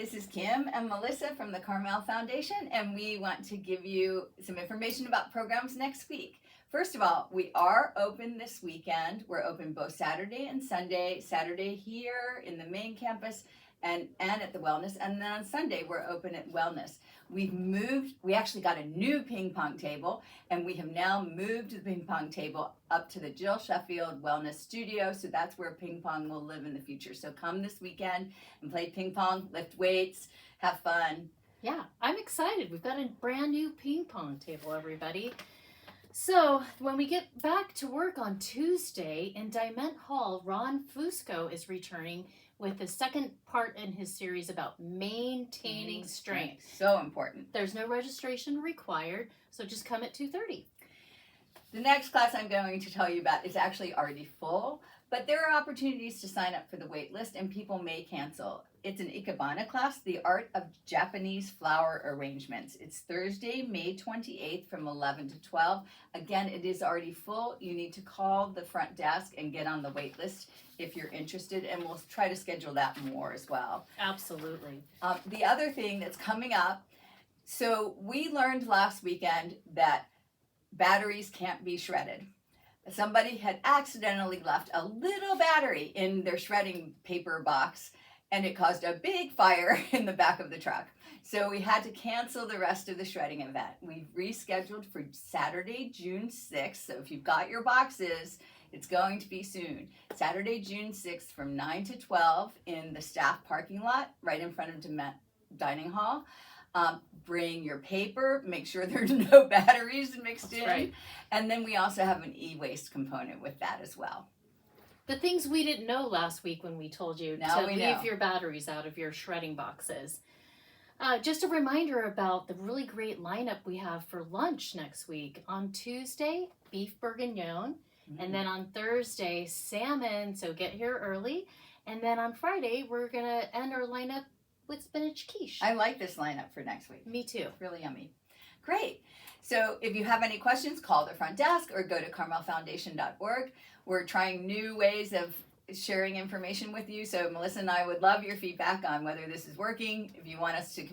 this is Kim and Melissa from the Carmel Foundation, and we want to give you some information about programs next week. First of all, we are open this weekend. We're open both Saturday and Sunday. Saturday here in the main campus and at the Wellness, and then on Sunday we're open at Wellness. We actually got a new ping pong table, and we have now moved the ping pong table up to the Jill Sheffield Wellness Studio, so that's where ping pong will live in the future. So come this weekend and play ping pong, lift weights, have fun. Yeah, I'm excited. We've got a brand new ping pong table, everybody. So when we get back to work on Tuesday in Diment Hall, Ron Fusco is returning with the second part in his series about maintaining strength. So important. There's no registration required, so just come at 2:30. The next class I'm going to tell you about is actually already full, but there are opportunities to sign up for the wait list, and people may cancel. It's an Ikebana class, The Art of Japanese Flower Arrangements. It's Thursday, May 28th from 11 to 12. Again, it is already full. You need to call the front desk and get on the wait list if you're interested, and we'll try to schedule that more as well. Absolutely. The other thing that's coming up, so we learned last weekend that batteries can't be shredded. Somebody had accidentally left a little battery in their shredding paper box, and it caused a big fire in the back of the truck. So we had to cancel the rest of the shredding event. We've rescheduled for Saturday, June 6th. So if you've got your boxes, it's going to be soon. Saturday, June 6th from 9 to 12 in the staff parking lot right in front of Dining Hall. Bring your paper, make sure there's no batteries mixed in. Right. And then we also have an e-waste component with that as well. The things we didn't know last week when we told you to leave your batteries out of your shredding boxes. Just a reminder about the really great lineup we have for lunch next week. On Tuesday, beef bourguignon, and then on Thursday, salmon, so get here early. And then on Friday, we're going to end our lineup with spinach quiche. I like this lineup for next week. Me too. It's really yummy. Great. So if you have any questions, call the front desk or go to carmelfoundation.org. We're trying new ways of sharing information with you. So Melissa and I would love your feedback on whether this is working. If you want us to